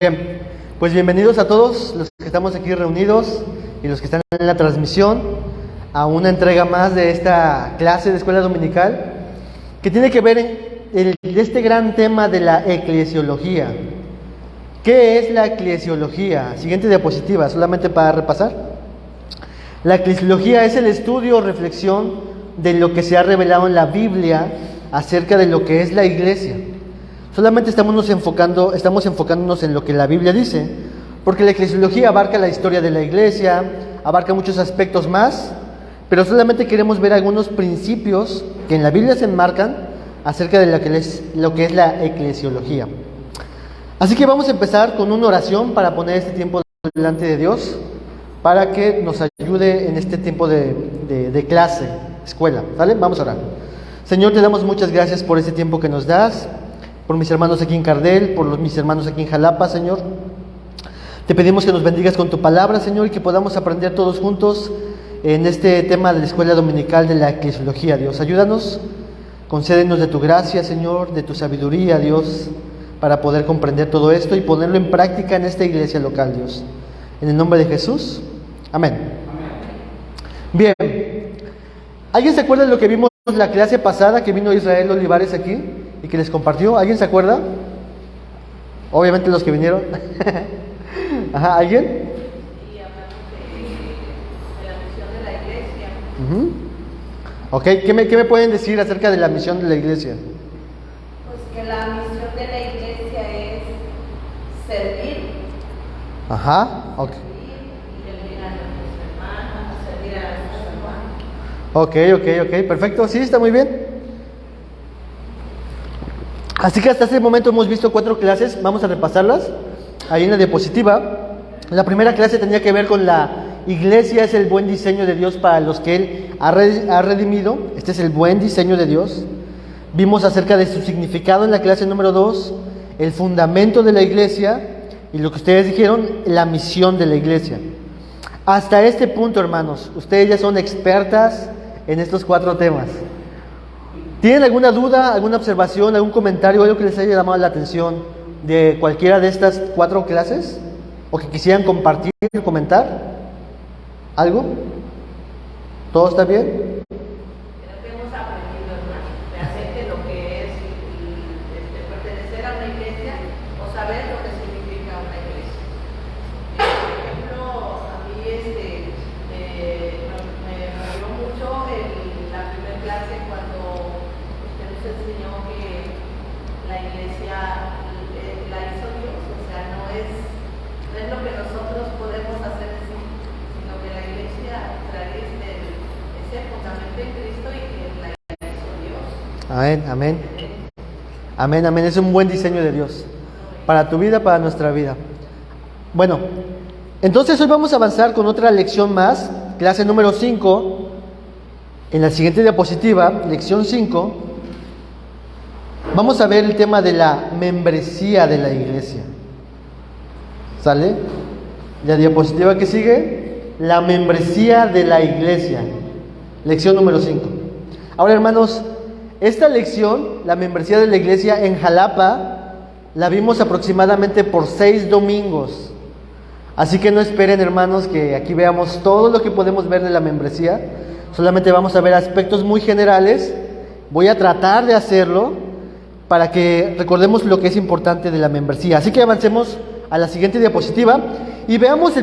Bien, pues bienvenidos a todos los que estamos aquí reunidos y los que están en la transmisión a una entrega más de esta clase de escuela dominical que tiene que ver en este gran tema de la eclesiología. ¿Qué es la eclesiología? Siguiente diapositiva, solamente para repasar. La eclesiología es el estudio o reflexión de lo que se ha revelado en la Biblia acerca de lo que es la iglesia. Solamente estamos enfocándonos en lo que la Biblia dice, porque la eclesiología abarca la historia de la iglesia, abarca muchos aspectos más, pero solamente queremos ver algunos principios que en la Biblia se enmarcan acerca de lo que es la eclesiología. Así que vamos a empezar con una oración para poner este tiempo delante de Dios, para que nos ayude en este tiempo de clase, escuela, ¿vale? Vamos a orar. Señor, te damos muchas gracias por este tiempo que nos das, por mis hermanos aquí en Cardel, por mis hermanos aquí en Jalapa, Señor. Te pedimos que nos bendigas con tu palabra, Señor, y que podamos aprender todos juntos en este tema de la escuela dominical de la eclesiología, Dios. Ayúdanos, concédenos de tu gracia, Señor, de tu sabiduría, Dios, para poder comprender todo esto y ponerlo en práctica en esta iglesia local, Dios. En el nombre de Jesús, amén. Bien, ¿alguien se acuerda de lo que vimos en la clase pasada que vino Israel Olivares aquí y que les compartió? ¿Alguien se acuerda? Obviamente los que vinieron. Ajá, ¿alguien? Y hablamos de la misión de la iglesia. Ok, ¿qué me pueden decir acerca de la misión de la iglesia? Pues que la misión de la iglesia es servir. Ajá, ok. Servir a nuestros hermanos, servir a nuestros hermanos. Ok, perfecto, sí, está muy bien. Así que hasta este momento hemos visto 4 clases, vamos a repasarlas. Ahí en la diapositiva. La primera clase tenía que ver con la iglesia, es el buen diseño de Dios para los que Él ha redimido. Este es el buen diseño de Dios. Vimos acerca de su significado en la clase número 2, el fundamento de la iglesia y lo que ustedes dijeron, la misión de la iglesia. Hasta este punto, hermanos, ustedes ya son expertas en estos 4 temas. ¿Tienen alguna duda, alguna observación, algún comentario, algo que les haya llamado la atención de cualquiera de estas 4 clases? ¿O que quisieran compartir, comentar? ¿Algo? ¿Todo está bien? Creo que hemos aprendido, hermano, de hacer lo que es pertenecer a una iglesia o saber lo que significa una iglesia. Por ejemplo, a mí me ayudó mucho la primera clase cuando usted nos enseñó que la iglesia la hizo Dios, o sea, no es lo que nosotros podemos hacer en sí, sino que la iglesia trae ese fundamento en Cristo y que la hizo Dios. Amén. Es un buen diseño de Dios para tu vida, para nuestra vida. Bueno, entonces hoy vamos a avanzar con otra lección más, clase número 5. En la siguiente diapositiva, lección 5, vamos a ver el tema de la membresía de la iglesia. ¿Sale? La diapositiva que sigue, la membresía de la iglesia. Lección número 5. Ahora, hermanos, esta lección, la membresía de la iglesia en Jalapa, la vimos aproximadamente por 6 domingos. Así que no esperen, hermanos, que aquí veamos todo lo que podemos ver de la membresía. Solamente vamos a ver aspectos muy generales. Voy a tratar de hacerlo para que recordemos lo que es importante de la membresía. Así que avancemos a la siguiente diapositiva y veamos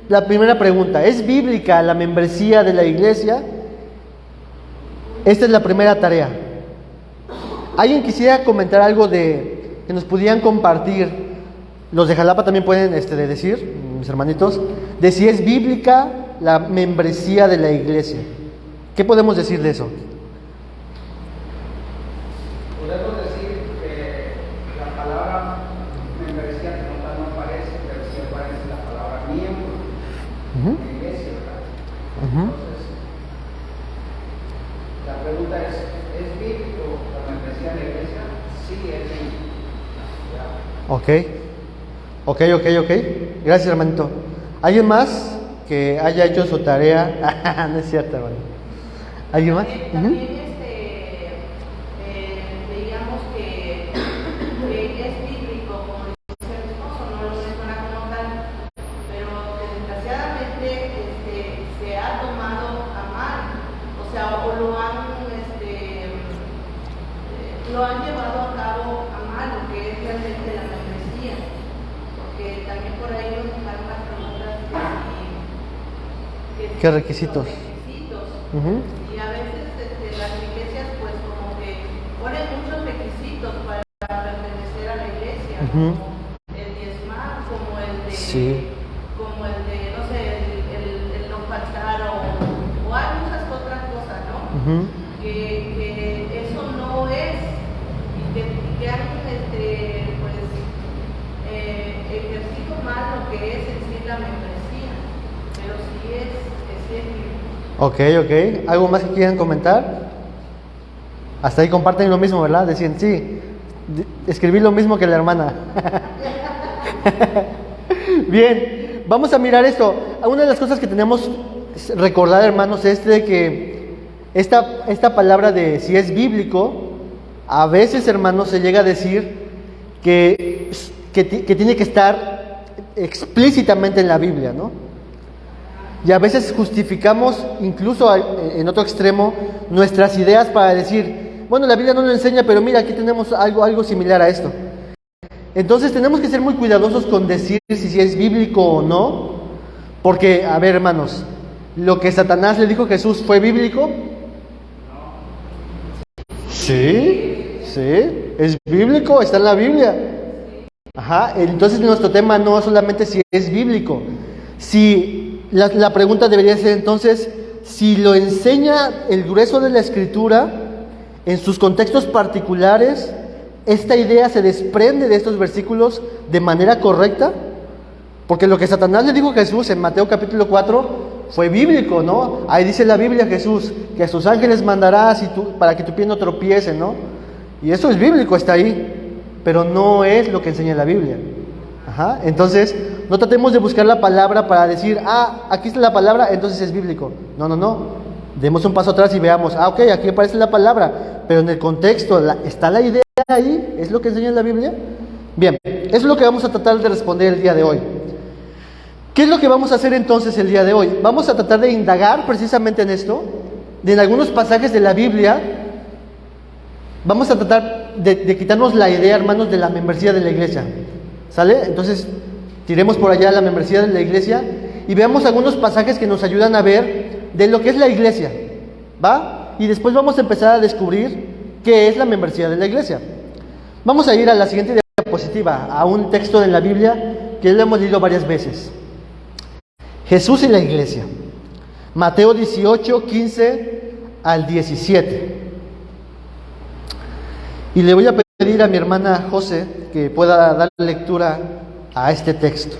la primera pregunta. ¿Es bíblica la membresía de la iglesia? Esta es la primera tarea. ¿Alguien quisiera comentar algo que nos pudieran compartir? Los de Jalapa también pueden decir, mis hermanitos, de si es bíblica la membresía de la iglesia. ¿Qué podemos decir de eso? Podemos decir que la palabra membresía como tal no aparece, pero sí aparece la palabra miembro en la iglesia, ¿verdad? Entonces, la pregunta ¿es bíblico la membresía de la iglesia? Sí, es bíblico. Ok. Gracias, hermanito. ¿Alguien más que haya hecho su tarea? No es cierto, hermano. ¿Alguien más? También veíamos que es bíblico, como dice mi esposo, ¿Qué requisitos? requisitos. Ujú. Y a veces las iglesias pues como que ponen muchos requisitos para pertenecer a la iglesia, Ujú. como el diezmar, como el de, Sí. no sé, el no faltar o hay muchas otras cosas, ¿no? Ujú. Que eso no es y que han pues ejercido mal lo que es en sí la membresía, pero sí es bíblico. Ok. ¿Algo más que quieran comentar? Hasta ahí comparten lo mismo, ¿verdad? Decían, sí, escribí lo mismo que la hermana. Bien, vamos a mirar esto. Una de las cosas que tenemos que recordar, hermanos, es de que esta palabra de si es bíblico, a veces, hermanos, se llega a decir que tiene que estar explícitamente en la Biblia, ¿no? Y a veces justificamos, incluso en otro extremo, nuestras ideas para decir, bueno, la Biblia no lo enseña, pero mira, aquí tenemos algo similar a esto. Entonces tenemos que ser muy cuidadosos con decir si es bíblico o no, porque, a ver, hermanos, lo que Satanás le dijo a Jesús, ¿fue bíblico? Sí, es bíblico, está en la Biblia. Ajá, entonces nuestro tema no es solamente si es bíblico. Si la pregunta debería ser entonces, si lo enseña el grueso de la Escritura, en sus contextos particulares, ¿esta idea se desprende de estos versículos de manera correcta? Porque lo que Satanás le dijo a Jesús en Mateo capítulo 4 fue bíblico, ¿no? Ahí dice la Biblia, Jesús, que a sus ángeles mandarás para que tu pie no tropiece, ¿no? Y eso es bíblico, está ahí, pero no es lo que enseña la Biblia. Ajá. Entonces, no tratemos de buscar la palabra para decir, aquí está la palabra, entonces es bíblico. No. Demos un paso atrás y veamos, ok, aquí aparece la palabra, pero en el contexto, ¿está la idea ahí? ¿Es lo que enseña la Biblia? Bien, eso es lo que vamos a tratar de responder el día de hoy. ¿Qué es lo que vamos a hacer entonces el día de hoy? Vamos a tratar de indagar precisamente en esto, en algunos pasajes de la Biblia. Vamos a tratar de quitarnos la idea, hermanos, de la membresía de la iglesia. ¿Sale? Entonces, tiremos por allá la membresía de la iglesia y veamos algunos pasajes que nos ayudan a ver de lo que es la iglesia, ¿va? Y después vamos a empezar a descubrir qué es la membresía de la iglesia. Vamos a ir a la siguiente diapositiva, a un texto de la Biblia que lo hemos leído varias veces. Jesús y la iglesia. Mateo 18, 15 al 17. Y le voy a pedir a mi hermana José que pueda dar lectura a este texto.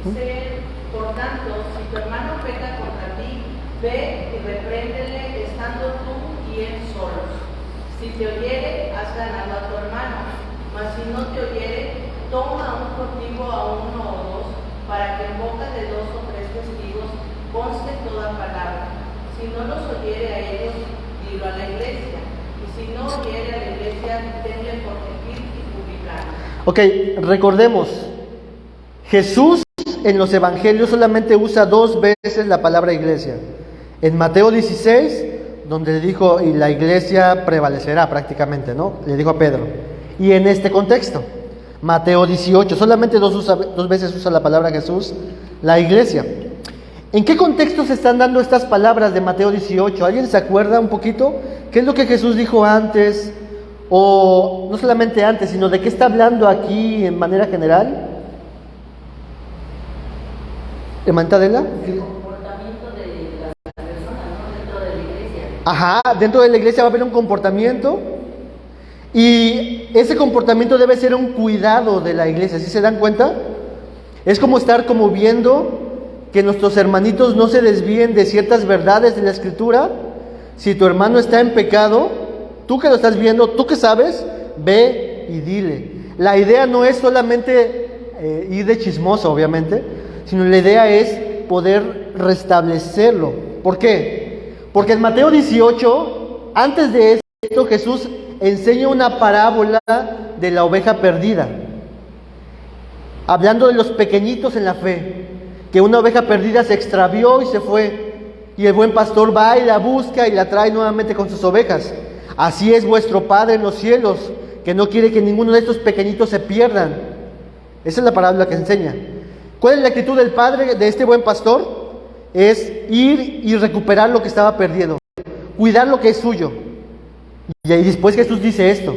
Dice, por tanto, si tu hermano peca contra ti, ve y repréndele estando tú y él solos. Si te oyere, has ganado a tu hermano, mas si no te oyere, toma un contigo a uno o dos, para que en boca de 2 o 3 testigos conste toda palabra. Si no los oyere a ellos, dilo a la iglesia, y si no oyere a la iglesia, tenle por gentil y publicano. Ok, recordemos, Jesús en los evangelios solamente usa 2 veces la palabra iglesia. En Mateo 16, donde le dijo, y la iglesia prevalecerá prácticamente, ¿no? Le dijo a Pedro. Y en este contexto, Mateo 18, solamente 2 veces usa la palabra Jesús, la iglesia. ¿En qué contexto se están dando estas palabras de Mateo 18? ¿Alguien se acuerda un poquito? ¿Qué es lo que Jesús dijo antes? O no solamente antes, sino de qué está hablando aquí en manera general. ¿Hermanita Adela? El comportamiento de las personas, ¿no? Dentro de la iglesia. Ajá, dentro de la iglesia va a haber un comportamiento y ese comportamiento debe ser un cuidado de la iglesia. ¿Sí se dan cuenta? Es como estar como viendo que nuestros hermanitos no se desvíen de ciertas verdades de la Escritura. Si tu hermano está en pecado, tú que lo estás viendo, tú que sabes, ve y dile. La idea no es solamente ir de chismoso, obviamente, sino la idea es poder restablecerlo. ¿Por qué? Porque en Mateo 18, antes de esto, Jesús enseña una parábola de la oveja perdida, hablando de los pequeñitos en la fe, que una oveja perdida se extravió y se fue, y el buen pastor va y la busca y la trae nuevamente con sus ovejas. Así es vuestro Padre en los cielos, que no quiere que ninguno de estos pequeñitos se pierdan. Esa es la parábola que enseña. ¿Cuál es la actitud del padre, de este buen pastor? Es ir y recuperar lo que estaba perdido, cuidar lo que es suyo. Y ahí después Jesús dice esto.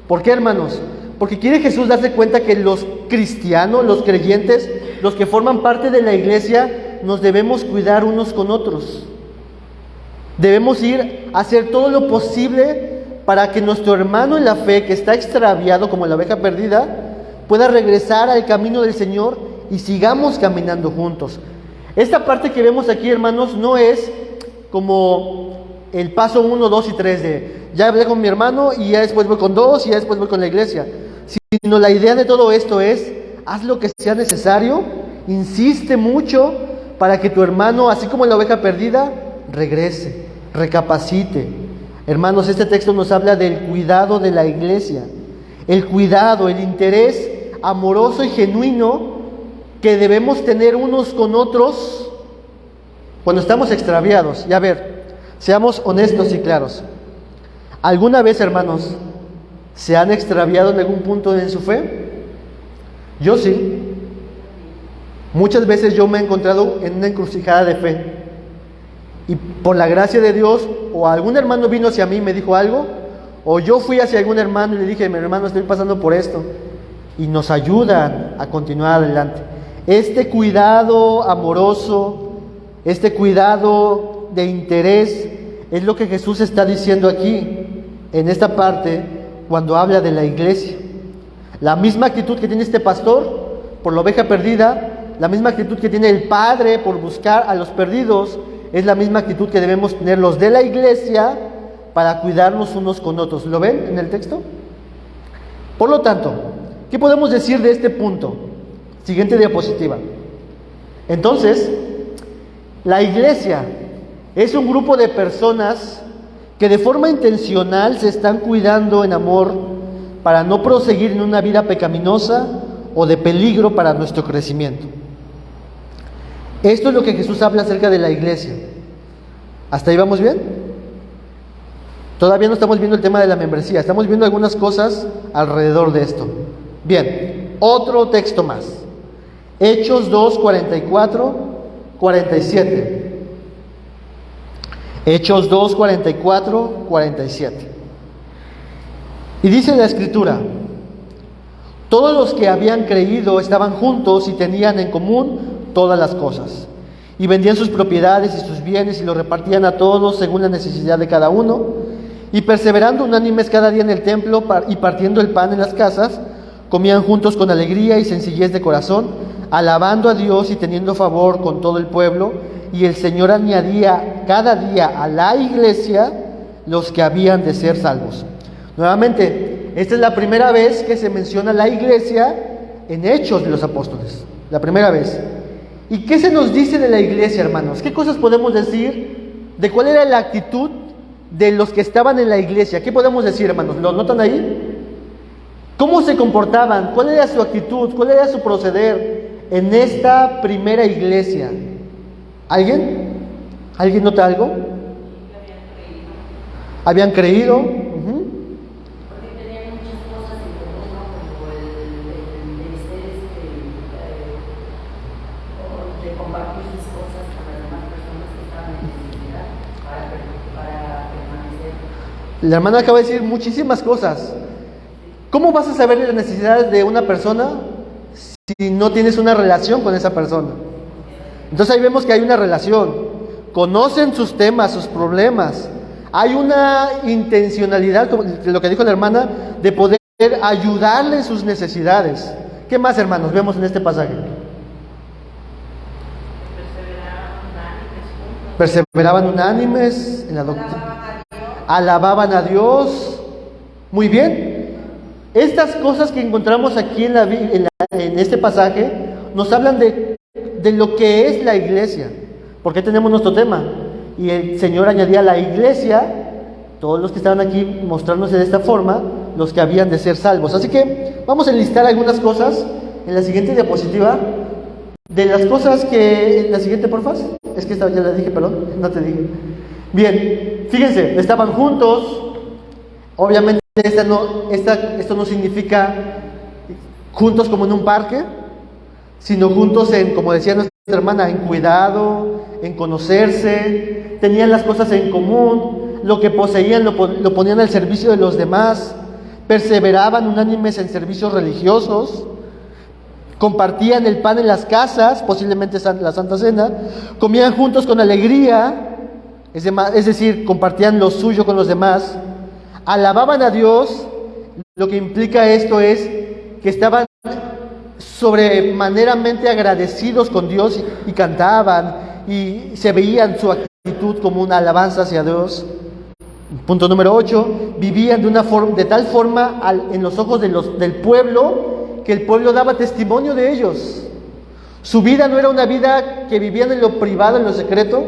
¿Por qué, hermanos? Porque quiere Jesús darse cuenta que los cristianos, los creyentes, los que forman parte de la iglesia, nos debemos cuidar unos con otros. Debemos ir a hacer todo lo posible para que nuestro hermano en la fe, que está extraviado como la oveja perdida, pueda regresar al camino del Señor y sigamos caminando juntos. Esta parte que vemos aquí, hermanos, no es como el paso 1, 2 y 3 de ya hablé con mi hermano y ya después voy con 2 y ya después voy con la iglesia, sino la idea de todo esto es: haz lo que sea necesario, insiste mucho para que tu hermano, así como la oveja perdida, regrese, recapacite. Hermanos, este texto nos habla del cuidado de la iglesia, el cuidado, el interés amoroso y genuino que debemos tener unos con otros cuando estamos extraviados. Y a ver, seamos honestos y claros. ¿Alguna vez, hermanos, se han extraviado en algún punto en su fe? Yo sí. Muchas veces yo me he encontrado en una encrucijada de fe. Y por la gracia de Dios, o algún hermano vino hacia mí y me dijo algo, o yo fui hacia algún hermano y le dije: mi hermano, estoy pasando por esto. Y nos ayudan a continuar adelante. Este cuidado amoroso, este cuidado de interés, es lo que Jesús está diciendo aquí, en esta parte, cuando habla de la iglesia. La misma actitud que tiene este pastor por la oveja perdida, la misma actitud que tiene el Padre por buscar a los perdidos, es la misma actitud que debemos tener los de la iglesia para cuidarnos unos con otros. ¿Lo ven en el texto? Por lo tanto, ¿qué podemos decir de este punto? Siguiente diapositiva. Entonces, la iglesia es un grupo de personas que de forma intencional se están cuidando en amor para no proseguir en una vida pecaminosa o de peligro para nuestro crecimiento. Esto es lo que Jesús habla acerca de la iglesia. ¿Hasta ahí vamos bien? Todavía no estamos viendo el tema de la membresía, estamos viendo algunas cosas alrededor de esto. Bien, otro texto más. Hechos 2, 44, 47. Hechos 2, 44, 47. Y dice la Escritura: todos los que habían creído estaban juntos y tenían en común todas las cosas, y vendían sus propiedades y sus bienes y los repartían a todos según la necesidad de cada uno, y perseverando unánimes cada día en el templo y partiendo el pan en las casas, comían juntos con alegría y sencillez de corazón, alabando a Dios y teniendo favor con todo el pueblo, y el Señor añadía cada día a la iglesia los que habían de ser salvos. Nuevamente, esta es la primera vez que se menciona la iglesia en Hechos de los Apóstoles, la primera vez. ¿Y qué se nos dice de la iglesia, hermanos? ¿Qué cosas podemos decir de cuál era la actitud de los que estaban en la iglesia? ¿Qué podemos decir, hermanos? ¿Lo notan ahí? ¿Cómo se comportaban? ¿Cuál era su actitud? ¿Cuál era su proceder en esta primera iglesia? ¿Alguien? ¿Alguien nota algo? Habían creído. Porque tenían muchas cosas en común, ¿no? Como el ser de compartir sus cosas con las demás personas que estaban en necesidad para permanecer. La hermana acaba de decir muchísimas cosas. ¿Cómo vas a saber las necesidades de una persona si no tienes una relación con esa persona? Entonces ahí vemos que hay una relación. Conocen sus temas, sus problemas. Hay una intencionalidad, como lo que dijo la hermana, de poder ayudarle en sus necesidades. ¿Qué más, hermanos, vemos en este pasaje? Perseveraban unánimes en la doctrina. Alababan a Dios. Muy bien. Estas cosas que encontramos aquí en este pasaje nos hablan de lo que es la iglesia. Porque tenemos nuestro tema. Y el Señor añadía a la iglesia, todos los que estaban aquí mostrándose de esta forma, los que habían de ser salvos. Así que vamos a enlistar algunas cosas en la siguiente diapositiva. De las cosas que... La siguiente, porfa. Es que esta ya la dije, perdón, no te dije. Bien, fíjense, estaban juntos. Obviamente esto no significa juntos como en un parque, sino juntos en, como decía nuestra hermana, en cuidado, en conocerse, tenían las cosas en común, lo que poseían lo ponían al servicio de los demás, perseveraban unánimes en servicios religiosos, compartían el pan en las casas, posiblemente la Santa Cena, comían juntos con alegría, es decir, compartían lo suyo con los demás, alababan a Dios. Lo que implica esto es que estaban sobremaneramente agradecidos con Dios y cantaban y se veían su actitud como una alabanza hacia Dios. Punto número 8, vivían de tal forma en los ojos del pueblo, que el pueblo daba testimonio de ellos. Su vida no era una vida que vivían en lo privado, en lo secreto,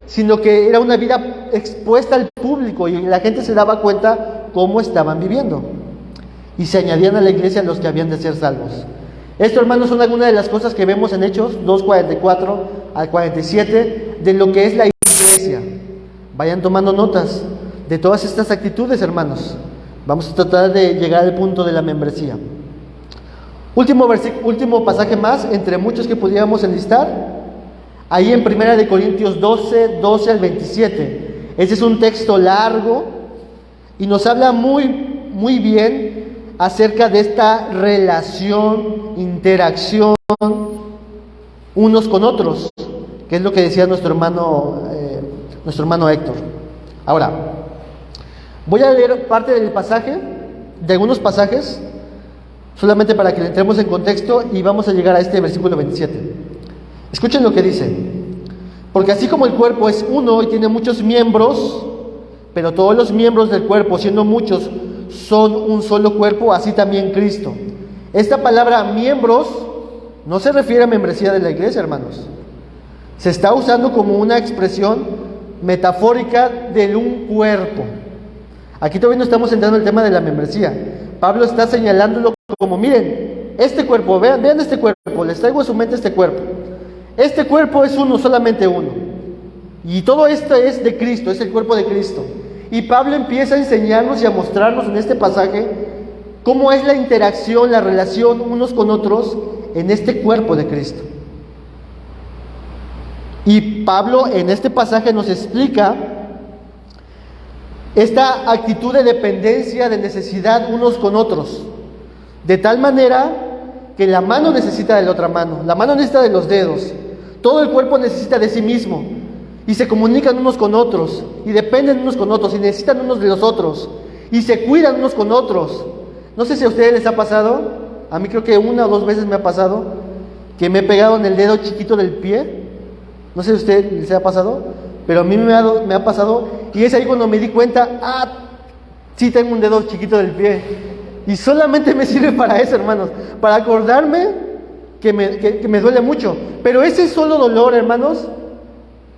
sino que era una vida expuesta al público y la gente se daba cuenta cómo estaban viviendo. Y se añadían a la iglesia los que habían de ser salvos. Esto, hermanos, son algunas de las cosas que vemos en Hechos 2:44 al 47 de lo que es la iglesia. Vayan tomando notas de todas estas actitudes, hermanos. Vamos a tratar de llegar al punto de la membresía. Último pasaje más, entre muchos que pudiéramos enlistar, ahí en 1 Corintios 12 al 27. Ese es un texto largo y nos habla muy bien acerca de esta relación, interacción unos con otros, que es lo que decía nuestro hermano Héctor. Ahora, voy a leer parte del pasaje, de algunos pasajes, solamente para que le entremos en contexto, y vamos a llegar a este versículo 27. Escuchen lo que dice: porque así como el cuerpo es uno y tiene muchos miembros, pero todos los miembros del cuerpo, siendo muchos, son un solo cuerpo, así también Cristo. Esta palabra miembros no se refiere a membresía de la iglesia, hermanos. Se está usando como una expresión metafórica de un cuerpo. Aquí todavía no estamos entrando en el tema de la membresía. Pablo está señalándolo como, miren, este cuerpo, vean este cuerpo, les traigo a su mente este cuerpo. Este cuerpo es uno, solamente uno. Y todo esto es de Cristo, es el cuerpo de Cristo. Y Pablo empieza a enseñarnos y a mostrarnos en este pasaje cómo es la interacción, la relación unos con otros en este cuerpo de Cristo. Y Pablo en este pasaje nos explica esta actitud de dependencia, de necesidad unos con otros, de tal manera que la mano necesita de la otra mano, la mano necesita de los dedos, todo el cuerpo necesita de sí mismo, y se comunican unos con otros, y dependen unos con otros, y necesitan unos de los otros, y se cuidan unos con otros. No sé si a ustedes les ha pasado, a mí creo que 1 o 2 veces me ha pasado, que me he pegado en el dedo chiquito del pie. No sé si a ustedes les ha pasado, pero a mí me ha pasado, y es ahí cuando me di cuenta, sí tengo un dedo chiquito del pie, y solamente me sirve para eso, hermanos, para acordarme que me duele mucho. Pero ese solo dolor, hermanos,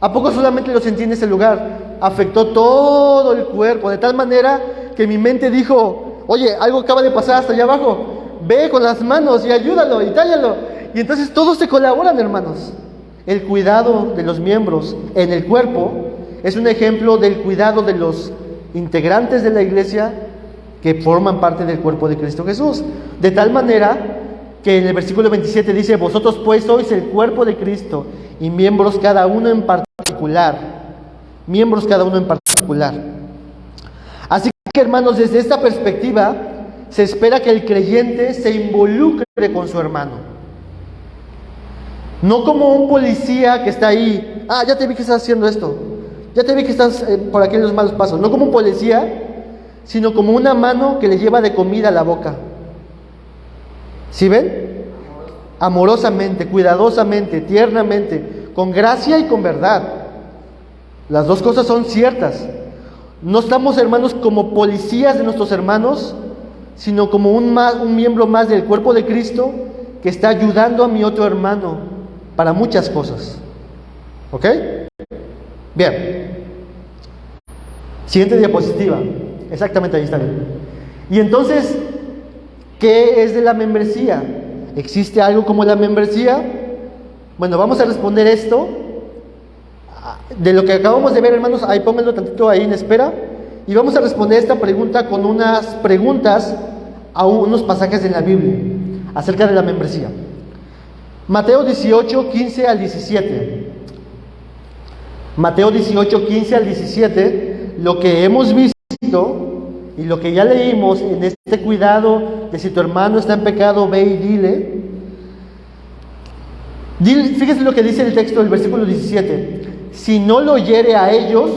¿a poco solamente lo sentí en ese lugar? Afectó todo el cuerpo, de tal manera que mi mente dijo, oye, algo acaba de pasar hasta allá abajo, ve con las manos y ayúdalo y tállalo. Y entonces todos se colaboran, hermanos. El cuidado de los miembros en el cuerpo es un ejemplo del cuidado de los integrantes de la iglesia que forman parte del cuerpo de Cristo Jesús. De tal manera que en el versículo 27 dice, vosotros pues sois el cuerpo de Cristo y miembros cada uno en particular. Miembros cada uno en particular. Así que, hermanos, desde esta perspectiva se espera que el creyente se involucre con su hermano. No como un policía que está ahí, ya te vi que estás haciendo esto, ya te vi que estás por aquí en los malos pasos. No como un policía, sino como una mano que le lleva de comida a la boca. ¿Sí ven? Amorosamente, cuidadosamente, tiernamente, con gracia y con verdad. Las dos cosas son ciertas. No estamos, hermanos, como policías de nuestros hermanos, sino como un miembro más del cuerpo de Cristo que está ayudando a mi otro hermano para muchas cosas. ¿Ok? Bien. Siguiente diapositiva. Exactamente, ahí está bien. Y entonces, ¿qué es de la membresía? ¿Existe algo como la membresía? Bueno, vamos a responder esto. De lo que acabamos de ver, hermanos, ahí pónganlo tantito ahí en espera. Y vamos a responder esta pregunta con unas preguntas a unos pasajes en la Biblia acerca de la membresía. Mateo 18, 15 al 17. Mateo 18, 15 al 17, lo que hemos visto y lo que ya leímos en este cuidado de si tu hermano está en pecado, ve y dile. Fíjese lo que dice el texto del versículo 17. Si no lo oyere a ellos,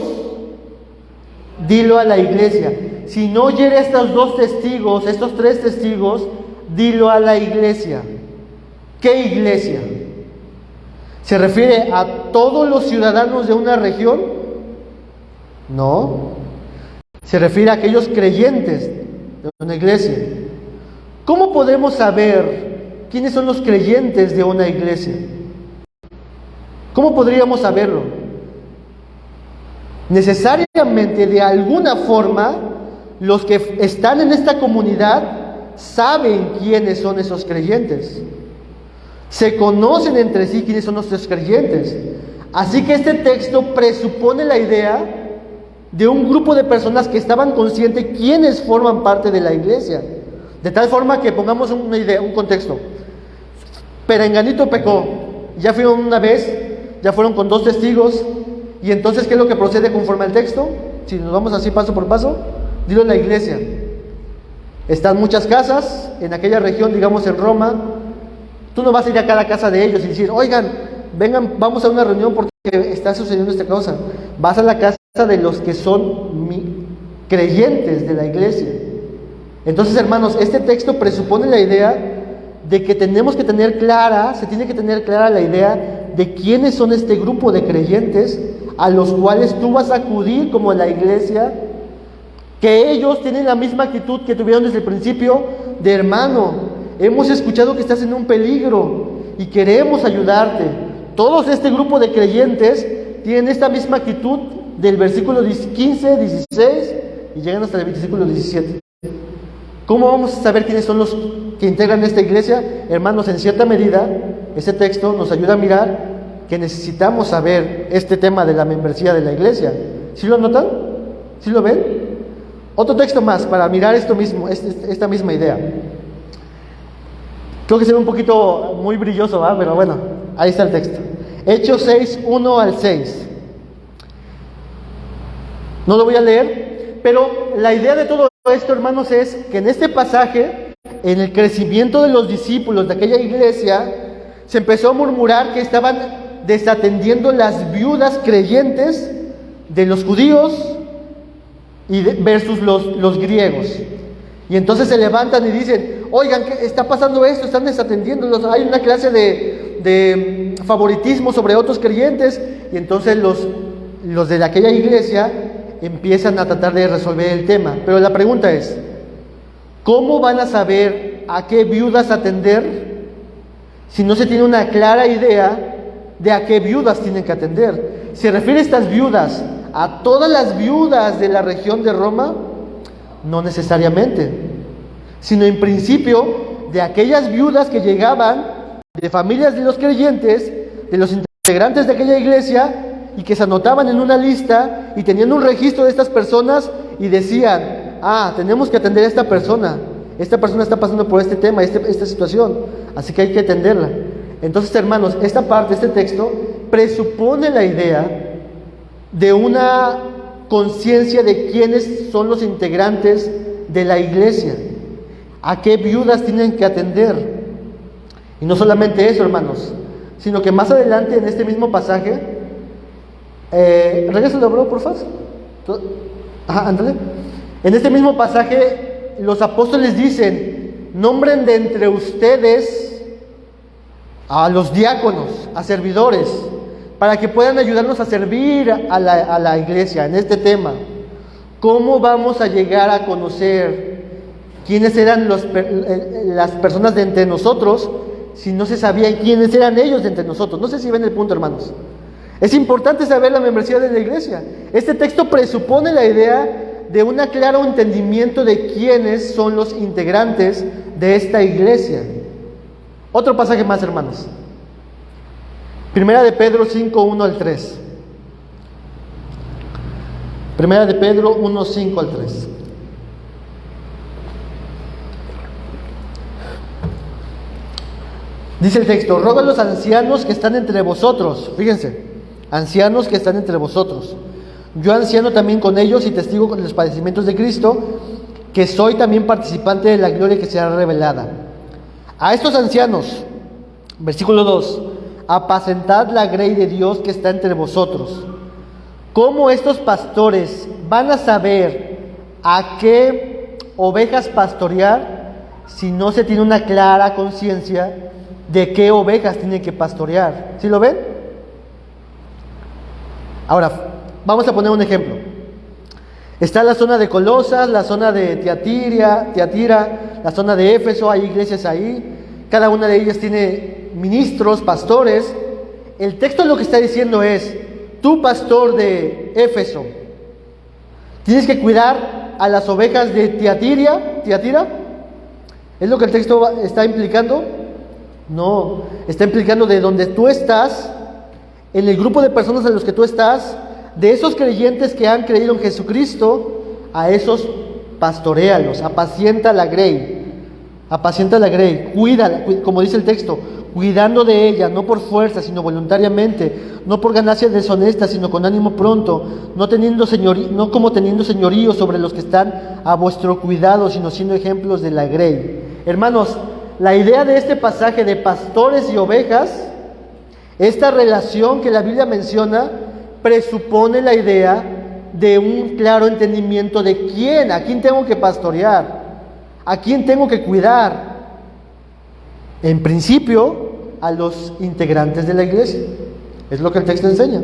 dilo a la iglesia. Si no oyere a estos dos testigos, estos tres testigos, dilo a la iglesia. ¿Qué iglesia? ¿Se refiere a todos los ciudadanos de una región? No. Se refiere a aquellos creyentes de una iglesia. ¿Cómo podemos saber quiénes son los creyentes de una iglesia? ¿Cómo podríamos saberlo? Necesariamente, de alguna forma, los que están en esta comunidad saben quiénes son esos creyentes. Se conocen entre sí quiénes son nuestros creyentes. Así que este texto presupone la idea de un grupo de personas que estaban conscientes quiénes forman parte de la iglesia. De tal forma que pongamos una idea, un contexto. Perenganito pecó, ya fueron una vez, ya fueron con dos testigos, y entonces ¿qué es lo que procede conforme al texto? Si nos vamos así paso por paso, dilo en la iglesia. Están muchas casas en aquella región, digamos en Roma. Tú no vas a ir a cada casa de ellos y decir, oigan, vengan, vamos a una reunión porque está sucediendo esta cosa. Vas a la casa de los que son creyentes de la iglesia. Entonces, hermanos, este texto presupone la idea de que tenemos que tener clara, se tiene que tener clara la idea de quiénes son este grupo de creyentes a los cuales tú vas a acudir como la iglesia, que ellos tienen la misma actitud que tuvieron desde el principio de hermano, hemos escuchado que estás en un peligro y queremos ayudarte. Todos este grupo de creyentes tienen esta misma actitud del versículo 15, 16 y llegan hasta el versículo 17. ¿Cómo vamos a saber quiénes son los que integran esta iglesia? Hermanos, en cierta medida, este texto nos ayuda a mirar que necesitamos saber este tema de la membresía de la iglesia. ¿Sí lo notan? ¿Sí lo ven? Otro texto más para mirar esto mismo, esta misma idea. Creo que se ve un poquito muy brilloso, ¿verdad? Pero bueno, ahí está el texto. Hechos 6, 1 al 6. No lo voy a leer, pero la idea de todo esto, hermanos, es que en este pasaje, en el crecimiento de los discípulos de aquella iglesia, se empezó a murmurar que estaban desatendiendo las viudas creyentes de los judíos versus los griegos. Y entonces se levantan y dicen, oigan, ¿qué está pasando esto? Están desatendiéndolos, hay una clase de favoritismo sobre otros creyentes. Y entonces los de aquella iglesia empiezan a tratar de resolver el tema. Pero la pregunta es, ¿cómo van a saber a qué viudas atender si no se tiene una clara idea de a qué viudas tienen que atender? ¿Se refiere estas viudas a todas las viudas de la región de Roma? No necesariamente, sino en principio de aquellas viudas que llegaban de familias de los creyentes, de los integrantes de aquella iglesia, y que se anotaban en una lista y tenían un registro de estas personas y decían, tenemos que atender a esta persona está pasando por este tema, esta situación, así que hay que atenderla. Entonces, hermanos, esta parte, este texto, presupone la idea de una conciencia de quiénes son los integrantes de la iglesia, a qué viudas tienen que atender. Y no solamente eso, hermanos, sino que más adelante en este mismo pasaje, regrésalo, bro, por favor. Ándale. En este mismo pasaje, los apóstoles dicen, nombren de entre ustedes a los diáconos, a servidores, para que puedan ayudarnos a servir a la iglesia en este tema. ¿Cómo vamos a llegar a conocer quiénes eran las personas de entre nosotros si no se sabía quiénes eran ellos de entre nosotros? No sé si ven el punto, hermanos. Es importante saber la membresía de la iglesia. Este texto presupone la idea de un claro entendimiento de quiénes son los integrantes de esta iglesia. Otro pasaje más, hermanos. Primera de Pedro 5, 1 al 3. Primera de Pedro 1, 5 al 3. Dice el texto: ruego a los ancianos que están entre vosotros. Fíjense, ancianos que están entre vosotros. Yo anciano también con ellos y testigo con los padecimientos de Cristo, que soy también participante de la gloria que será revelada. A estos ancianos, versículo 2, apacentad la grey de Dios que está entre vosotros. ¿Cómo estos pastores van a saber a qué ovejas pastorear si no se tiene una clara conciencia de qué ovejas tienen que pastorear? ¿Sí lo ven? Ahora, vamos a poner un ejemplo. Está la zona de Colosas, la zona de Tiatira, la zona de Éfeso, hay iglesias ahí. Cada una de ellas tiene ministros, pastores. El texto lo que está diciendo es: tú, pastor de Éfeso, tienes que cuidar a las ovejas de Tiatira. ¿Es lo que el texto está implicando? No, está implicando de donde tú estás, en el grupo de personas en los que tú estás, de esos creyentes que han creído en Jesucristo, a esos pastoréalos, apacienta la grey, cuídala, como dice el texto, cuidando de ella, no por fuerza, sino voluntariamente, no por ganancias deshonestas, sino con ánimo pronto, no como teniendo señorío sobre los que están a vuestro cuidado, sino siendo ejemplos de la grey. Hermanos, la idea de este pasaje de pastores y ovejas, esta relación que la Biblia menciona, presupone la idea de un claro entendimiento de a quién tengo que pastorear, a quién tengo que cuidar. En principio, a los integrantes de la iglesia. Es lo que el texto enseña.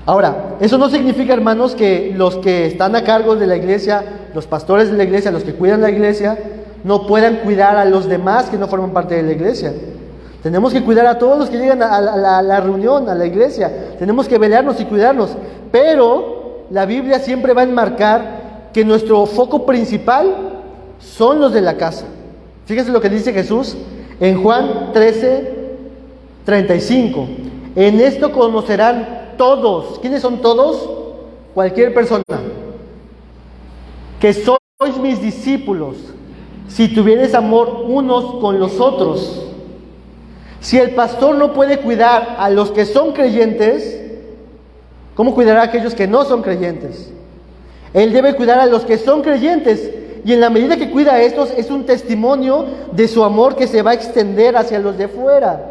Ahora, eso no significa, hermanos, que los que están a cargo de la iglesia, los pastores de la iglesia, los que cuidan la iglesia, no puedan cuidar a los demás que no forman parte de la iglesia. Tenemos que cuidar a todos los que llegan a la reunión, a la iglesia. Tenemos que velarnos y cuidarnos. Pero la Biblia siempre va a enmarcar que nuestro foco principal son los de la casa. Fíjense lo que dice Jesús en Juan 13:35. En esto conocerán todos. ¿Quiénes son todos? Cualquier persona. Que sois mis discípulos, si tuviereis amor unos con los otros. Si el pastor no puede cuidar a los que son creyentes, ¿cómo cuidará a aquellos que no son creyentes? Él debe cuidar a los que son creyentes, y en la medida que cuida a estos, es un testimonio de su amor que se va a extender hacia los de fuera.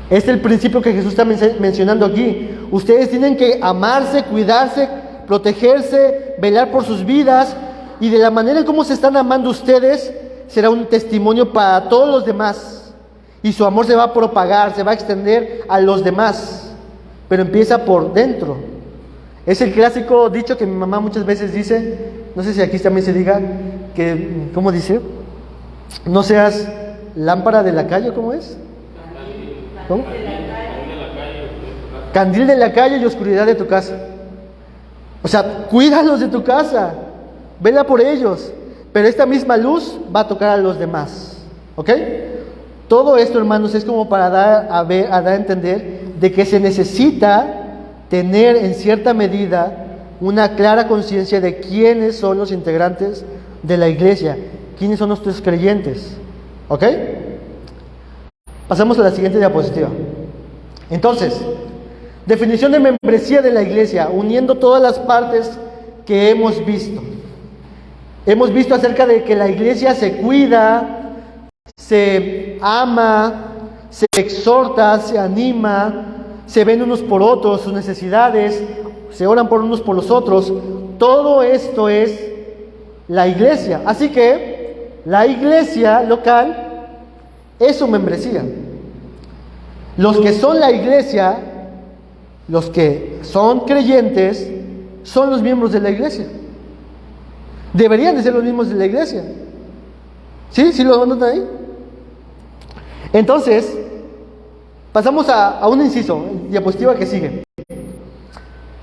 Es el principio que Jesús está mencionando aquí. Ustedes tienen que amarse, cuidarse, protegerse, velar por sus vidas, y de la manera en cómo se están amando ustedes, será un testimonio para todos los demás, y su amor se va a propagar, se va a extender a los demás, pero empieza por dentro. Es el clásico dicho que mi mamá muchas veces dice, no sé si aquí también se diga, que, ¿cómo dice? No seas lámpara de la calle, ¿cómo es? ¿Cómo? Candil de la calle y oscuridad de tu casa. O sea, cuídalos de tu casa, vela por ellos, pero esta misma luz va a tocar a los demás. ¿Ok? Todo esto, hermanos, es como para dar a entender de que se necesita tener en cierta medida una clara conciencia de quiénes son los integrantes de la iglesia, quiénes son nuestros creyentes. ¿Ok? Pasamos a la siguiente diapositiva. Entonces, definición de membresía de la iglesia, uniendo todas las partes que hemos visto. Hemos visto acerca de que la iglesia se cuida, se ama, se exhorta, se anima, se ven unos por otros sus necesidades, se oran por unos por los otros. Todo esto es la iglesia. Así que la iglesia local es su membresía. Los que son la iglesia, los que son creyentes, son los miembros de la iglesia. Deberían de ser los mismos de la iglesia. ¿Sí? ¿Sí lo notan ahí? Entonces, pasamos a un inciso, diapositiva que sigue.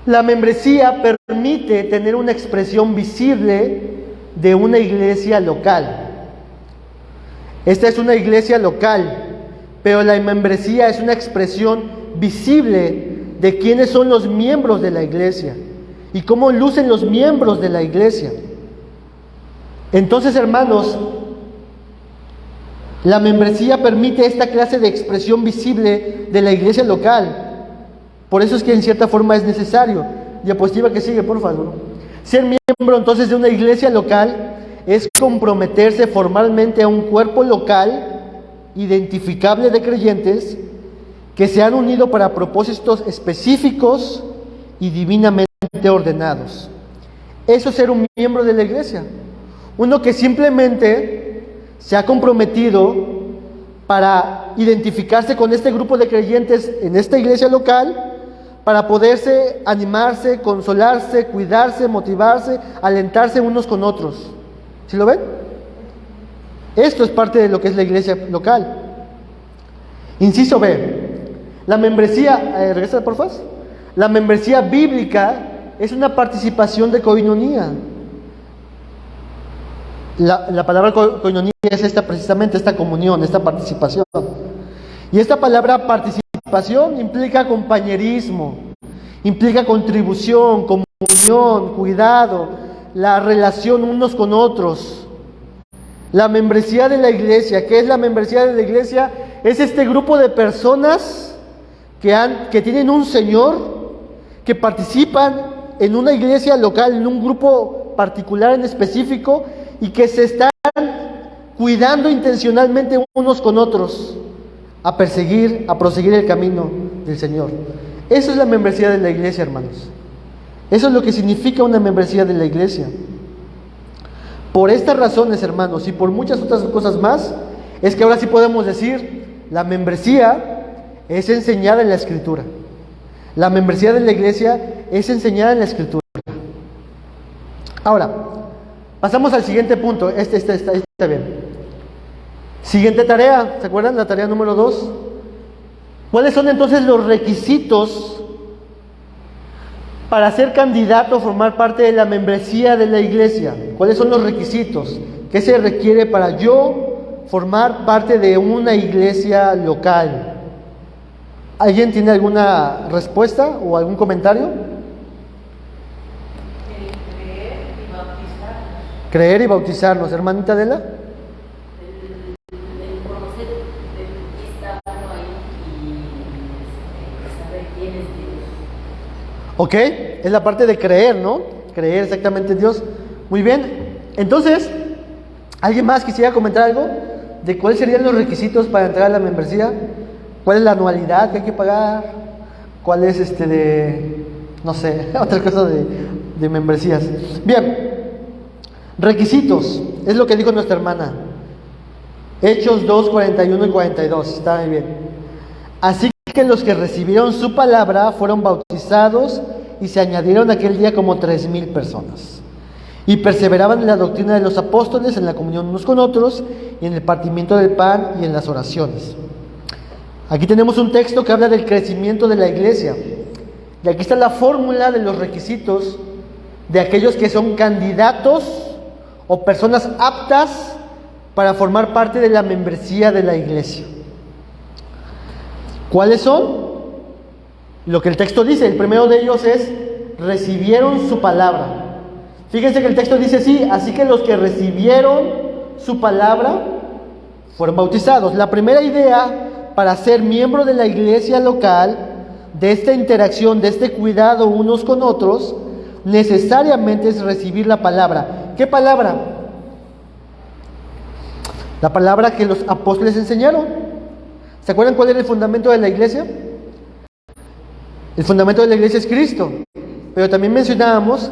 La membresía permite tener una expresión visible de una iglesia local. Esta es una iglesia local, pero la membresía es una expresión visible de quiénes son los miembros de la iglesia y cómo lucen los miembros de la iglesia. Entonces, hermanos, La membresía permite esta clase de expresión visible de la iglesia local. Por eso es que en cierta forma es necesario. Diapositiva que sigue, por favor. Ser miembro entonces de una iglesia local es comprometerse formalmente a un cuerpo local, identificable de creyentes, que se han unido para propósitos específicos y divinamente ordenados. Eso es ser un miembro de la iglesia. Uno que simplemente se ha comprometido para identificarse con este grupo de creyentes en esta iglesia local, para poderse animarse, consolarse, cuidarse, motivarse, alentarse unos con otros. ¿Sí lo ven? Esto es parte de lo que es la iglesia local. Inciso B. La membresía, regresa por favor. La membresía bíblica es una participación de coinonía. La palabra coinonía es esta precisamente, esta comunión, esta participación. Y esta palabra participación implica compañerismo, implica contribución, comunión, cuidado, la relación unos con otros. La membresía de la iglesia, ¿qué es la membresía de la iglesia? Es este grupo de personas que tienen un Señor, que participan en una iglesia local, en un grupo particular en específico, y que se están cuidando intencionalmente unos con otros a proseguir el camino del Señor. Eso es la membresía de la iglesia, hermanos. Eso es lo que significa una membresía de la iglesia. Por estas razones, hermanos, y por muchas otras cosas más, es que ahora sí podemos decir, la membresía es enseñada en la Escritura. La membresía de la iglesia es enseñada en la Escritura. Ahora, pasamos al siguiente punto. Está bien. Siguiente tarea, ¿se acuerdan? La tarea número 2. ¿Cuáles son entonces los requisitos para ser candidato a formar parte de la membresía de la iglesia? ¿Cuáles son los requisitos? ¿Qué se requiere para yo formar parte de una iglesia local? ¿Alguien tiene alguna respuesta o algún comentario? Creer y bautizarnos, hermanita Adela. El conocer de qué está uno ahí y saber quién es Dios. Ok, es la parte de creer, ¿no? Creer exactamente en Dios. Muy bien. Entonces, ¿alguien más quisiera comentar algo de cuáles serían los requisitos para entrar a la membresía? ¿Cuál es la anualidad que hay que pagar? ¿Cuál es no sé, otra cosa de membresías? Bien. Requisitos, es lo que dijo nuestra hermana. Hechos 2, 41 y 42, está muy bien. Así que los que recibieron su palabra fueron bautizados y se añadieron aquel día como 3,000 personas. Y perseveraban en la doctrina de los apóstoles, en la comunión unos con otros, y en el partimiento del pan y en las oraciones. Aquí tenemos un texto que habla del crecimiento de la iglesia. Y aquí está la fórmula de los requisitos de aquellos que son candidatos o personas aptas para formar parte de la membresía de la iglesia. ¿Cuáles son? Lo que el texto dice. El primero de ellos es: recibieron su palabra. Fíjense que el texto dice así que los que recibieron su palabra fueron bautizados. La primera idea para ser miembro de la iglesia local, de esta interacción, de este cuidado unos con otros, necesariamente es recibir la palabra. ¿Qué palabra? La palabra que los apóstoles enseñaron. ¿Se acuerdan cuál era el fundamento de la iglesia? El fundamento de la iglesia es Cristo. Pero también mencionábamos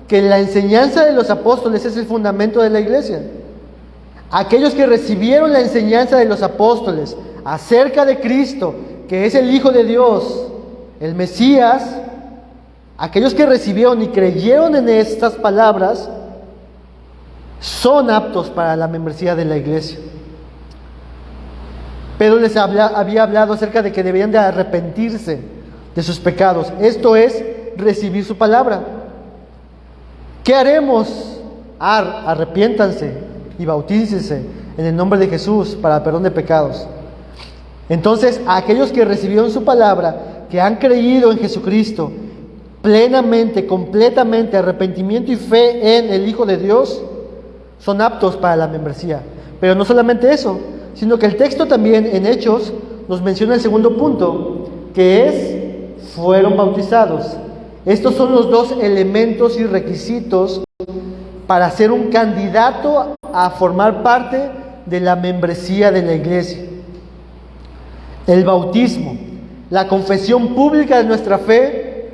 que la enseñanza de los apóstoles es el fundamento de la iglesia. Aquellos que recibieron la enseñanza de los apóstoles acerca de Cristo, que es el Hijo de Dios, el Mesías, aquellos que recibieron y creyeron en estas palabras, son aptos para la membresía de la iglesia. Pedro les había hablado acerca de que deberían de arrepentirse de sus pecados. Esto es recibir su palabra. ¿Qué haremos? Arrepiéntanse y bautícense en el nombre de Jesús para perdón de pecados. Entonces, a aquellos que recibieron su palabra, que han creído en Jesucristo plenamente, completamente, arrepentimiento y fe en el Hijo de Dios, son aptos para la membresía. Pero no solamente eso, sino que el texto también en Hechos nos menciona el segundo punto, que es, fueron bautizados. Estos son los dos elementos y requisitos para ser un candidato a formar parte de la membresía de la iglesia. El bautismo, la confesión pública de nuestra fe,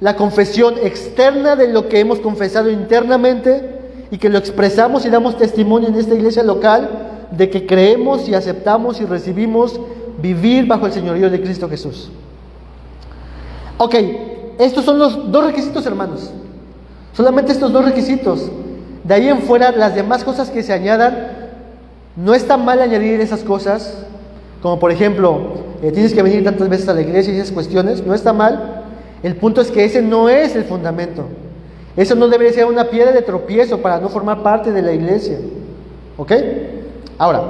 la confesión externa de lo que hemos confesado internamente y que lo expresamos y damos testimonio en esta iglesia local de que creemos y aceptamos y recibimos vivir bajo el señorío de Cristo Jesús. Ok, estos son los dos requisitos, hermanos. Solamente estos dos requisitos. De ahí en fuera, las demás cosas que se añadan, no está mal añadir esas cosas, como por ejemplo, tienes que venir tantas veces a la iglesia y esas cuestiones, no está mal. El punto es que ese no es el fundamento. Eso no debería ser una piedra de tropiezo para no formar parte de la iglesia. ¿Ok? Ahora,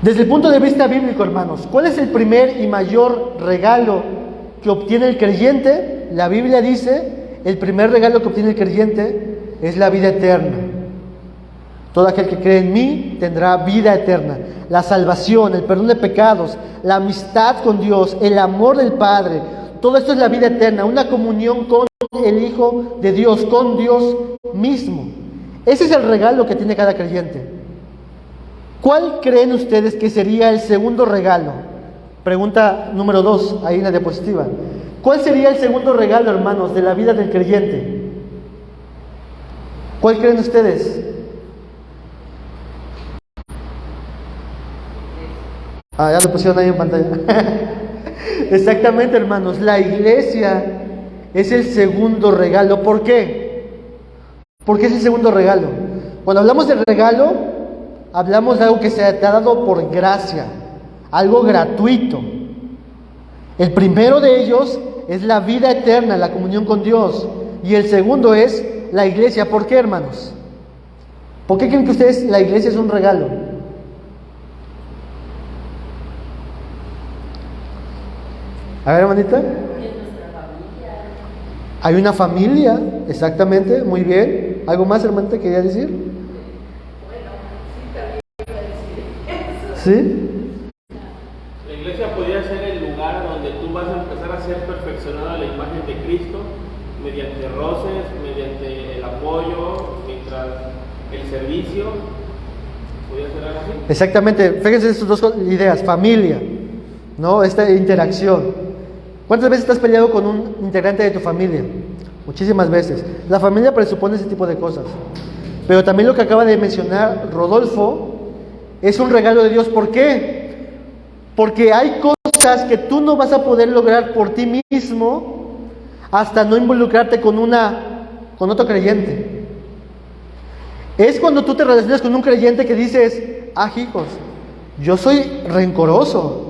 desde el punto de vista bíblico, hermanos, ¿cuál es el primer y mayor regalo que obtiene el creyente? La Biblia dice, el primer regalo que obtiene el creyente es la vida eterna. Todo aquel que cree en mí tendrá vida eterna. La salvación, el perdón de pecados, la amistad con Dios, el amor del Padre. Todo esto es la vida eterna, una comunión con el Hijo de Dios, con Dios mismo. Ese es el regalo que tiene cada creyente. ¿Cuál creen ustedes que sería el segundo regalo? Pregunta número 2, ahí en la diapositiva. ¿Cuál sería el segundo regalo, hermanos, de la vida del creyente? ¿Cuál creen ustedes? Ya lo pusieron ahí en pantalla. Exactamente, hermanos, la iglesia es el segundo regalo. ¿Por qué? ¿Por qué es el segundo regalo? Cuando hablamos de regalo, hablamos de algo que se te ha dado por gracia, algo gratuito. El primero de ellos es la vida eterna, la comunión con Dios. Y el segundo es la iglesia. ¿Por qué, hermanos? ¿Por qué creen que ustedes la iglesia es un regalo? A ver, hermanita. Hay una familia, exactamente, muy bien. ¿Algo más, hermanita, quería decir? Bueno, sí, también iba a decir eso. ¿Sí? La iglesia podría ser el lugar donde tú vas a empezar a ser perfeccionado a la imagen de Cristo mediante roces, mediante el apoyo, mientras el servicio. ¿Podría ser algo así? Exactamente, fíjense en sus dos ideas, familia, ¿no? Esta interacción. ¿Cuántas veces te has peleado con un integrante de tu familia? Muchísimas veces. La familia presupone ese tipo de cosas. Pero también lo que acaba de mencionar Rodolfo es un regalo de Dios. ¿Por qué? Porque hay cosas que tú no vas a poder lograr por ti mismo hasta no involucrarte con otro creyente. Es cuando tú te relacionas con un creyente que dices, hijos, yo soy rencoroso.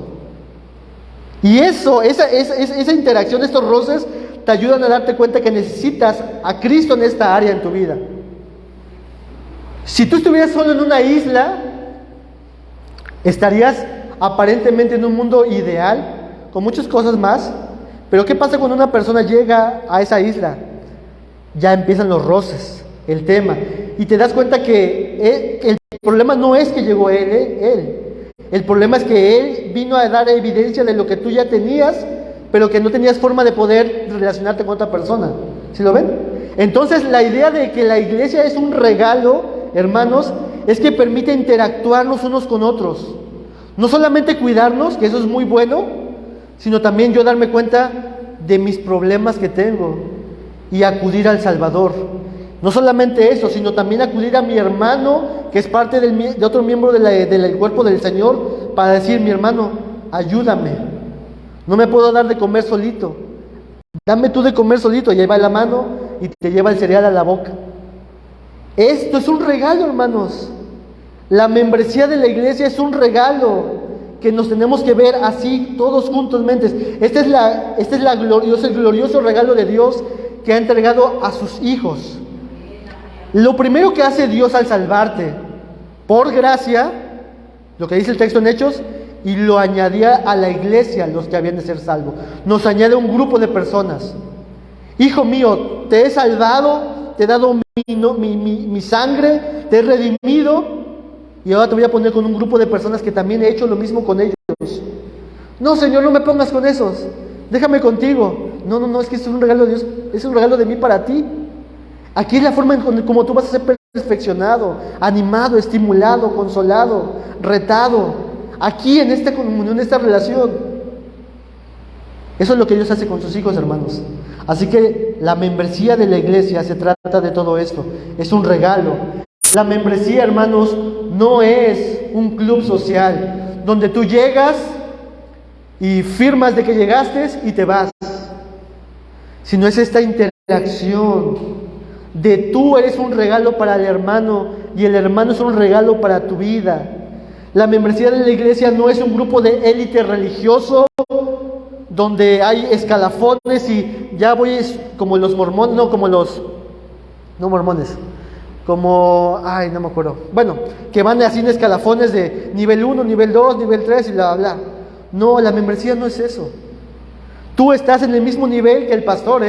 Y esa interacción, estos roces, te ayudan a darte cuenta que necesitas a Cristo en esta área en tu vida. Si tú estuvieras solo en una isla, estarías aparentemente en un mundo ideal, con muchas cosas más. Pero ¿qué pasa cuando una persona llega a esa isla? Ya empiezan los roces, el tema. Y te das cuenta que el problema no es que llegó él. El problema es que Él vino a dar evidencia de lo que tú ya tenías, pero que no tenías forma de poder relacionarte con otra persona. ¿Sí lo ven? Entonces la idea de que la iglesia es un regalo, hermanos, es que permite interactuarnos unos con otros. No solamente cuidarnos, que eso es muy bueno, sino también yo darme cuenta de mis problemas que tengo y acudir al Salvador. No solamente eso, sino también acudir a mi hermano, que es parte de otro miembro del cuerpo del Señor, para decir, mi hermano, ayúdame. No me puedo dar de comer solito. Dame tú de comer solito. Y ahí va la mano y te lleva el cereal a la boca. Esto es un regalo, hermanos. La membresía de la iglesia es un regalo que nos tenemos que ver así, todos juntos mentes. Este es el glorioso regalo de Dios que ha entregado a sus hijos. Lo primero que hace Dios al salvarte, por gracia, lo que dice el texto en Hechos, y lo añadía a la iglesia, los que habían de ser salvos. Nos añade un grupo de personas. Hijo mío, te he salvado, te he dado mi sangre, te he redimido, y ahora te voy a poner con un grupo de personas que también he hecho lo mismo con ellos. No, Señor, no me pongas con esos, déjame contigo. No, es que es un regalo de Dios, es un regalo de mí para ti. Aquí es la forma en como tú vas a ser perfeccionado, animado, estimulado, consolado, retado. Aquí en esta comunión, en esta relación. Eso es lo que Dios hace con sus hijos, hermanos. Así que la membresía de la iglesia se trata de todo esto. Es un regalo. La membresía, hermanos, no es un club social donde tú llegas y firmas de que llegaste y te vas. Sino es esta interacción de tú eres un regalo para el hermano y el hermano es un regalo para tu vida. La membresía de la iglesia no es un grupo de élite religioso donde hay escalafones y ya voy como los mormones, no mormones, como, no me acuerdo, bueno, que van así en escalafones de nivel 1, nivel 2, nivel 3 y bla, bla. No, la membresía no es eso. Tú estás en el mismo nivel que el pastor,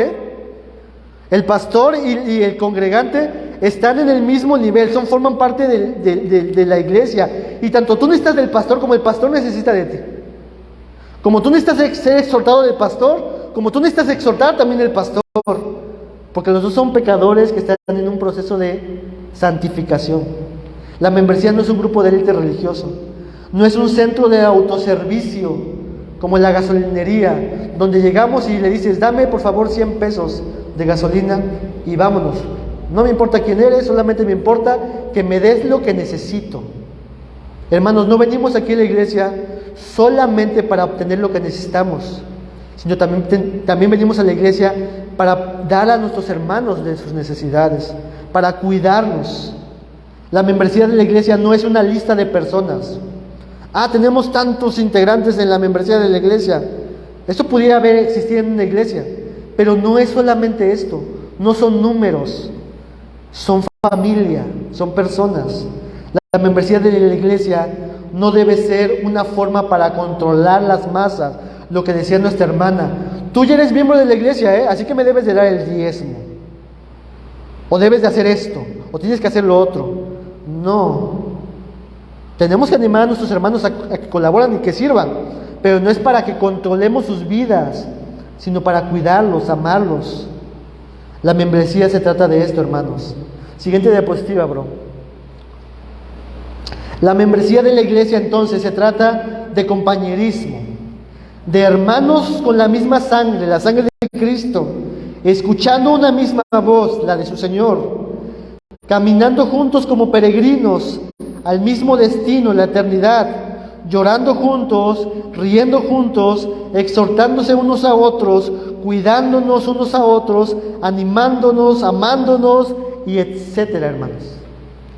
El pastor y el congregante están en el mismo nivel, forman parte de la iglesia. Y tanto tú necesitas del pastor como el pastor necesita de ti. Como tú necesitas ser exhortado del pastor, como tú necesitas exhortar también el pastor. Porque los dos son pecadores que están en un proceso de santificación. La membresía no es un grupo de élite religioso. No es un centro de autoservicio como en la gasolinería, donde llegamos y le dices, dame por favor 100 pesos de gasolina y vámonos. No me importa quién eres, solamente me importa que me des lo que necesito. Hermanos, no venimos aquí a la iglesia solamente para obtener lo que necesitamos, sino también venimos a la iglesia para dar a nuestros hermanos de sus necesidades, para cuidarnos. La membresía de la iglesia no es una lista de personas. Tenemos tantos integrantes en la membresía de la iglesia. Esto pudiera haber existido en una iglesia, pero no es solamente esto. No son números, son familia, son personas. La membresía de la iglesia no debe ser una forma para controlar las masas. Lo que decía nuestra hermana, tú ya eres miembro de la iglesia, así que me debes de dar el diezmo, o debes de hacer esto, o tienes que hacer lo otro. No, tenemos que animar a nuestros hermanos a que colaboren y que sirvan, pero no es para que controlemos sus vidas, sino para cuidarlos, amarlos. La membresía se trata de esto, hermanos. Siguiente diapositiva, bro. La membresía de la iglesia entonces se trata de compañerismo, de hermanos con la misma sangre, la sangre de Cristo, escuchando una misma voz, la de su Señor, caminando juntos como peregrinos al mismo destino, la eternidad, llorando juntos, riendo juntos, exhortándose unos a otros, cuidándonos unos a otros, animándonos, amándonos, y etcétera, hermanos.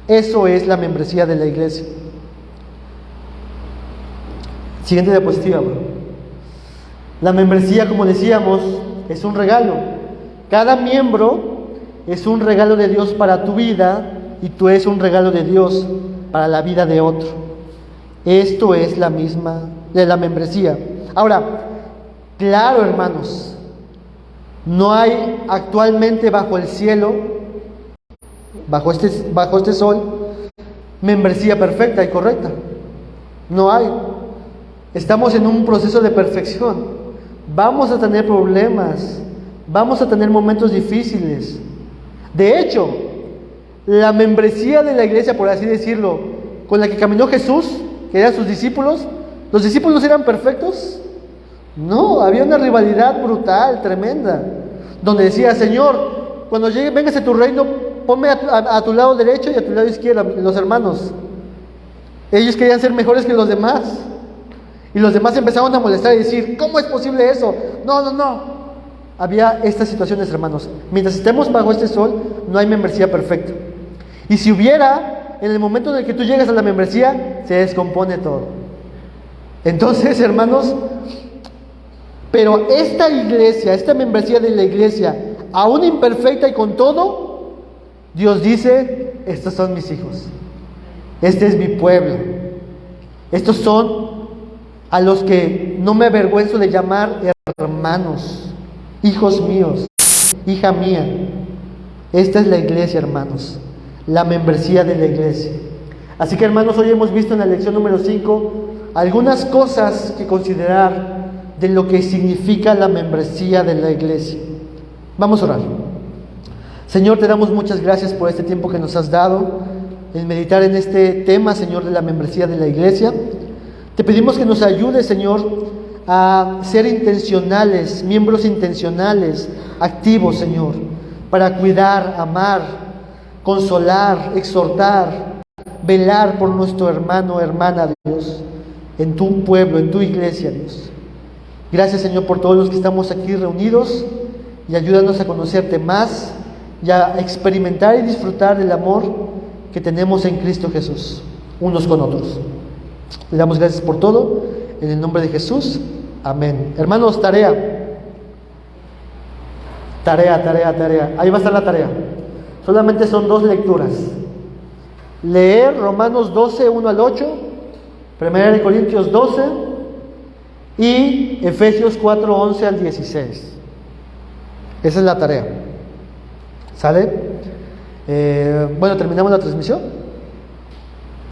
Eso es la membresía de la iglesia. Siguiente diapositiva, bro. La membresía, como decíamos, es un regalo. Cada miembro es un regalo de Dios para tu vida y tú eres un regalo de Dios para la vida de otro. Esto es la misma de la membresía. Ahora, claro, hermanos, no hay actualmente bajo el cielo, bajo este sol, membresía perfecta y correcta. No hay. Estamos en un proceso de perfección. Vamos a tener problemas, vamos a tener momentos difíciles. De hecho, la membresía de la iglesia, por así decirlo, con la que caminó Jesús, que eran sus discípulos, ¿los discípulos eran perfectos? No, había una rivalidad brutal, tremenda, donde decía, Señor, cuando vengas a tu reino, ponme a tu lado derecho y a tu lado izquierdo, los hermanos. Ellos querían ser mejores que los demás. Y los demás empezaron a molestar y decir, ¿cómo es posible eso? No. Había estas situaciones, hermanos. Mientras estemos bajo este sol, no hay membresía perfecta. Y si hubiera, en el momento en el que tú llegas a la membresía, se descompone todo. Entonces, hermanos, pero esta iglesia, esta membresía de la iglesia, aún imperfecta y con todo, Dios dice, estos son mis hijos. Este es mi pueblo. Estos son a los que no me avergüenzo de llamar hermanos, hijos míos, hija mía. Esta es la iglesia, hermanos, la membresía de la iglesia. Así que, hermanos, hoy hemos visto en la lección número 5 algunas cosas que considerar de lo que significa la membresía de la iglesia. Vamos a orar. Señor, te damos muchas gracias por este tiempo que nos has dado en meditar en este tema, Señor, de la membresía de la iglesia. Te pedimos que nos ayudes, Señor, a ser intencionales, miembros intencionales, activos, Señor, para cuidar, amar, consolar, exhortar, velar por nuestro hermano, hermana, Dios, en tu pueblo, en tu iglesia, Dios. Gracias, Señor, por todos los que estamos aquí reunidos, y ayúdanos a conocerte más y a experimentar y disfrutar del amor que tenemos en Cristo Jesús, unos con otros. Le damos gracias por todo, en el nombre de Jesús, amén. Hermanos, tarea. Ahí va a estar la tarea. Solamente son 2 lecturas. Leer Romanos 12, 1 al 8, 1 Corintios 12 y Efesios 4, 11 al 16. Esa es la tarea. ¿Sale? Bueno, terminamos la transmisión.